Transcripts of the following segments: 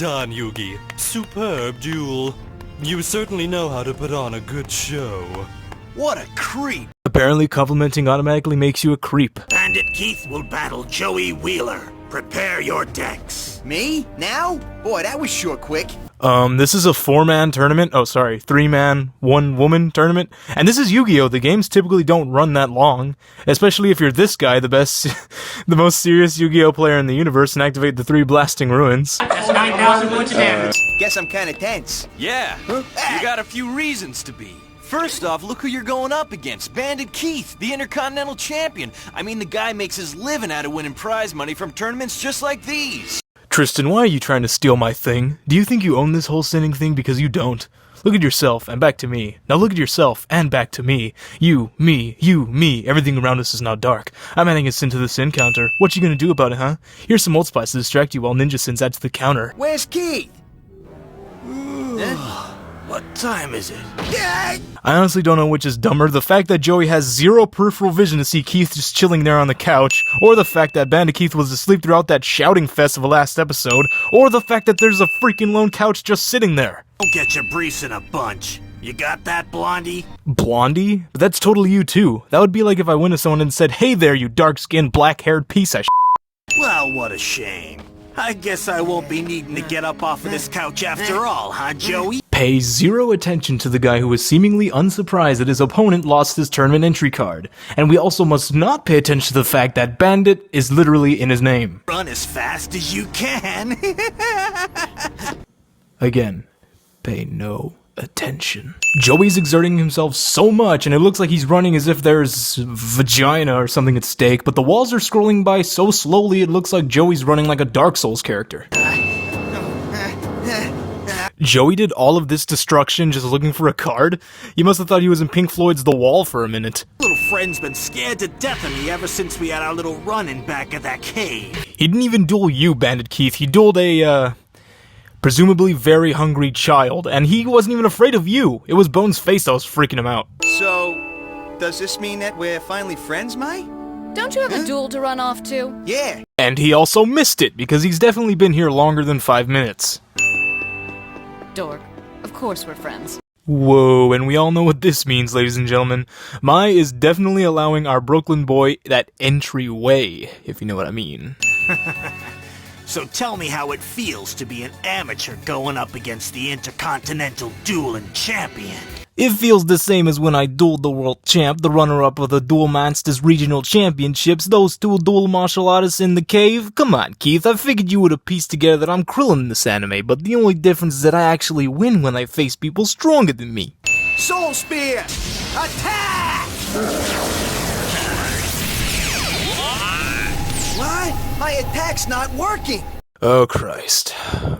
done, Yugi. Superb duel. You certainly know how to put on a good show. What a creep! Apparently complimenting automatically makes you a creep. Bandit Keith will battle Joey Wheeler. Prepare your decks. Me? Now? Boy, that was sure quick. This is a 4-man tournament. Oh, sorry, 3-man, 1-woman tournament. And this is Yu-Gi-Oh! The games typically don't run that long. Especially if you're this guy, the most serious Yu-Gi-Oh! Player in the universe, and activate the 3 blasting ruins. That's 9,000 points of damage. Guess I'm kinda tense. Yeah, you got a few reasons to be. First off, look who you're going up against. Bandit Keith, the Intercontinental Champion. I mean, the guy makes his living out of winning prize money from tournaments just like these. Tristan, why are you trying to steal my thing? Do you think you own this whole sinning thing? Because you don't. Look at yourself, and back to me. Now look at yourself, and back to me. You, me. Everything around us is now dark. I'm adding a sin to the sin counter. What you gonna do about it, huh? Here's some old spice to distract you while ninja sins add to the counter. Where's Keith? What time is it? I honestly don't know which is dumber, the fact that Joey has 0 peripheral vision to see Keith just chilling there on the couch, or the fact that Bandit Keith was asleep throughout that shouting fest of a last episode, or the fact that there's a freaking lone couch just sitting there. Don't get your briefs in a bunch. You got that, Blondie? Blondie? But that's totally you too. That would be like if I went to someone and said, "Hey there, you dark-skinned, black-haired piece of shit." Well, what a shame. I guess I won't be needing to get up off of this couch after all, huh, Joey? Pay 0 attention to the guy who was seemingly unsurprised that his opponent lost his tournament entry card. And we also must not pay attention to the fact that Bandit is literally in his name. Run as fast as you can. Again, pay no attention. Joey's exerting himself so much, and it looks like he's running as if there's vagina or something at stake, but the walls are scrolling by so slowly it looks like Joey's running like a Dark Souls character. Joey did all of this destruction just looking for a card? You must have thought he was in Pink Floyd's The Wall for a minute. Little friend's been scared to death of me ever since we had our little run in back of that cave. He didn't even duel you, Bandit Keith. He dueled a, presumably very hungry child, and he wasn't even afraid of you. It was Bone's face that was freaking him out. So, does this mean that we're finally friends, Mai? Don't you have a duel to run off to? Yeah. And he also missed it, because he's definitely been here longer than 5 minutes. Dork. Of course we're friends. Whoa, and we all know what this means, ladies and gentlemen. Mai is definitely allowing our Brooklyn boy that entryway, if you know what I mean. So tell me how it feels to be an amateur going up against the Intercontinental Dueling Champion. It feels the same as when I dueled the world champ, the runner-up of the Duel Monsters Regional Championships, those 2 dual martial artists in the cave. Come on, Keith, I figured you would have pieced together that I'm Krillin in this anime, but the only difference is that I actually win when I face people stronger than me. Soul Spear! Attack! What? My attack's not working! Oh, Christ.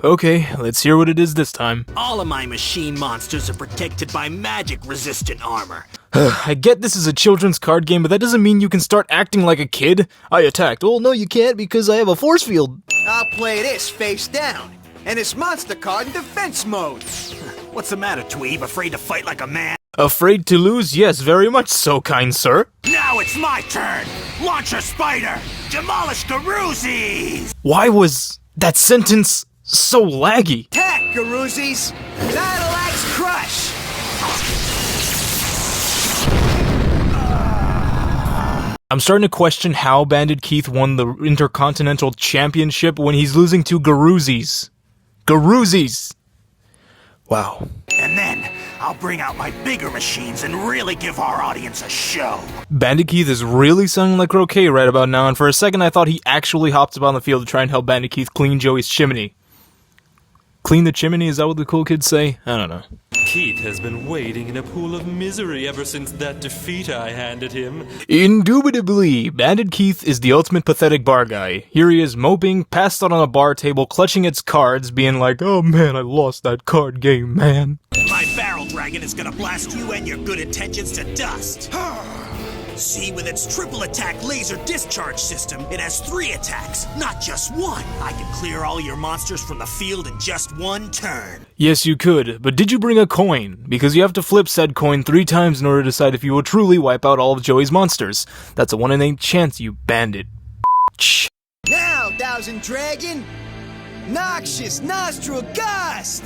Okay, let's hear what it is this time. All of my machine monsters are protected by magic-resistant armor. I get this is a children's card game, but that doesn't mean you can start acting like a kid. I attacked. Oh, no, you can't because I have a force field. I'll play this face down, and it's monster card in defense mode. What's the matter, Dweeb? Afraid to fight like a man? Afraid to lose? Yes, very much so, kind sir. Now it's my turn! Launch a spider! Demolish Garuzis! Why was that sentence so laggy? Attack, Garuzis! Battle Axe Crush! I'm starting to question how Bandit Keith won the Intercontinental Championship when he's losing to Garuzis. Garuzis! Wow. And then, I'll bring out my bigger machines and really give our audience a show. Bandit Keith is really sounding like croquet right about now, and for a second I thought he actually hopped up on the field to try and help Bandit Keith clean Joey's chimney. Clean the chimney, is that what the cool kids say? I don't know. Keith has been wading in a pool of misery ever since that defeat I handed him. Indubitably, Bandit Keith is the ultimate pathetic bar guy. Here he is moping, passed out on a bar table, clutching its cards, being like, "Oh man, I lost that card game, man." My barrel dragon is gonna blast you and your good intentions to dust. See, with its triple attack laser discharge system, it has 3 attacks, not just 1. I can clear all your monsters from the field in just 1 turn. Yes, you could, but did you bring a coin? Because you have to flip said coin 3 times in order to decide if you will truly wipe out all of Joey's monsters. That's a 1 in 8 chance, you bandit. Now, Thousand Dragon, Noxious nostril gust!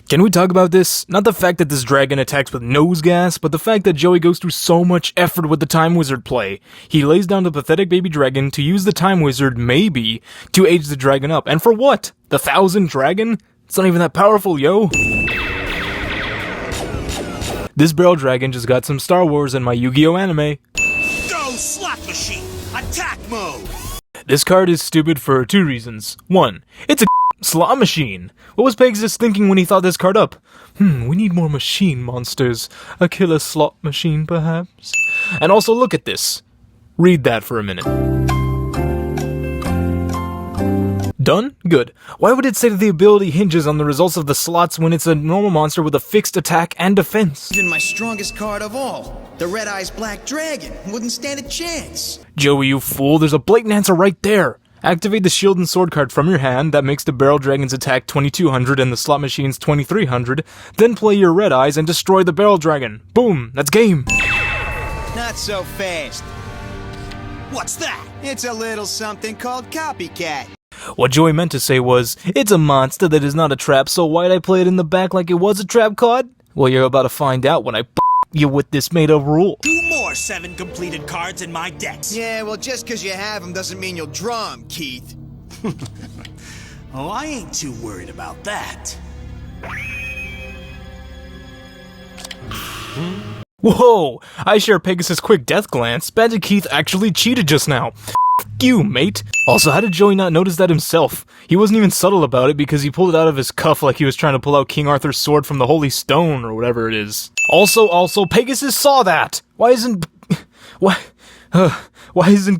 Can we talk about this? Not the fact that this dragon attacks with nose gas, but the fact that Joey goes through so much effort with the Time Wizard play. He lays down the pathetic baby dragon to use the Time Wizard, maybe, to age the dragon up. And for what? The 1000 dragon? It's not even that powerful, yo. This barrel dragon just got some Star Wars in my Yu-Gi-Oh anime. Go slot machine! Attack mode! This card is stupid for 2 reasons. 1, it's a slot machine. What was Pegasus thinking when he thought this card up? We need more machine monsters. A killer slot machine, perhaps? And also, look at this. Read that for a minute. Done? Good. Why would it say that the ability hinges on the results of the slots when it's a normal monster with a fixed attack and defense? Even my strongest card of all, the Red Eyes Black Dragon, wouldn't stand a chance. Joey, you fool, there's a blatant answer right there. Activate the shield and sword card from your hand, that makes the barrel dragon's attack 2200 and the slot machine's 2300, then play your red eyes and destroy the barrel dragon. Boom, that's game. Not so fast. What's that? It's a little something called copycat. What Joey meant to say was, it's a monster that is not a trap, so why'd I play it in the back like it was a trap card? Well, you're about to find out when I you with this made-up rule. 2 more 7 completed cards in my decks. Yeah, well, just because you have them doesn't mean you'll draw them, Keith. Oh, I ain't too worried about that. Whoa! I share Pegasus' quick death glance. Bandit Keith actually cheated just now. F you, mate. Also, how did Joey not notice that himself? He wasn't even subtle about it because he pulled it out of his cuff like he was trying to pull out King Arthur's sword from the Holy Stone or whatever it is. Also, Pegasus saw that! Why isn't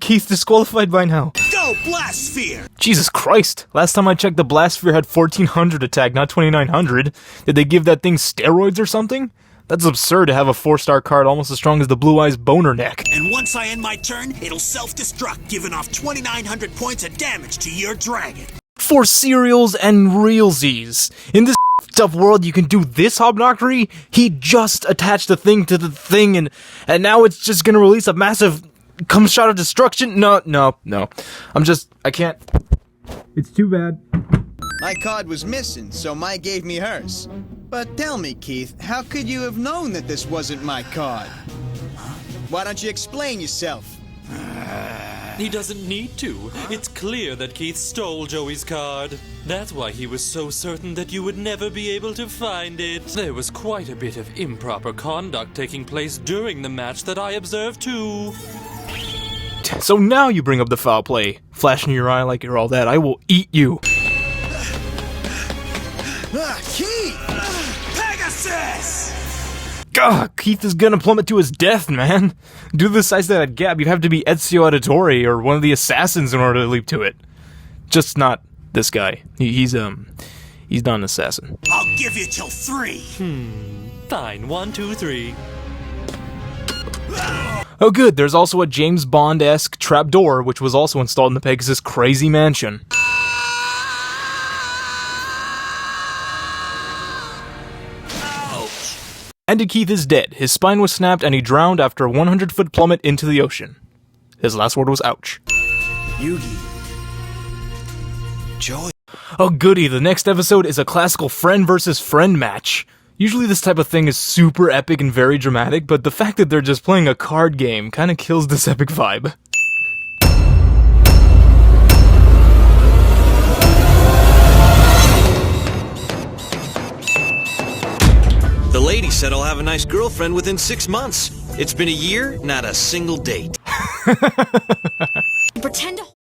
Keith disqualified by now? Go Blastsphere! Jesus Christ! Last time I checked, the Blastsphere had 1400 attack, not 2900. Did they give that thing steroids or something? That's absurd to have a 4-star card almost as strong as the Blue Eyes Boner Neck. And once I end my turn, it'll self-destruct, giving off 2,900 points of damage to your dragon. For cereals and realsies. In this tough world, you can do this hobnockery? He just attached the thing to the thing, and now it's just gonna release a massive shot of destruction? No. I can't. It's too bad. My card was missing, so Mai gave me hers. But tell me, Keith, how could you have known that this wasn't my card? Why don't you explain yourself? He doesn't need to. It's clear that Keith stole Joey's card. That's why he was so certain that you would never be able to find it. There was quite a bit of improper conduct taking place during the match that I observed too. So now you bring up the foul play. Flash in your eye like you're all that. I will eat you. Keith! Pegasus! Gah, Keith is gonna plummet to his death, man. Due to the size of that gap, you'd have to be Ezio Auditore or one of the assassins in order to leap to it. Just not this guy. He's not an assassin. I'll give you till 3. Fine, 1, 2, 3. Oh good, there's also a James Bond-esque trapdoor, which was also installed in the Pegasus Crazy Mansion. Bandit Keith is dead. His spine was snapped and he drowned after a 100-foot plummet into the ocean. His last word was ouch. Yugi. Joey. Oh goody, the next episode is a classical friend versus friend match. Usually this type of thing is super epic and very dramatic, but the fact that they're just playing a card game kinda kills this epic vibe. The lady said I'll have a nice girlfriend within 6 months. It's been a year, not a single date. Pretend to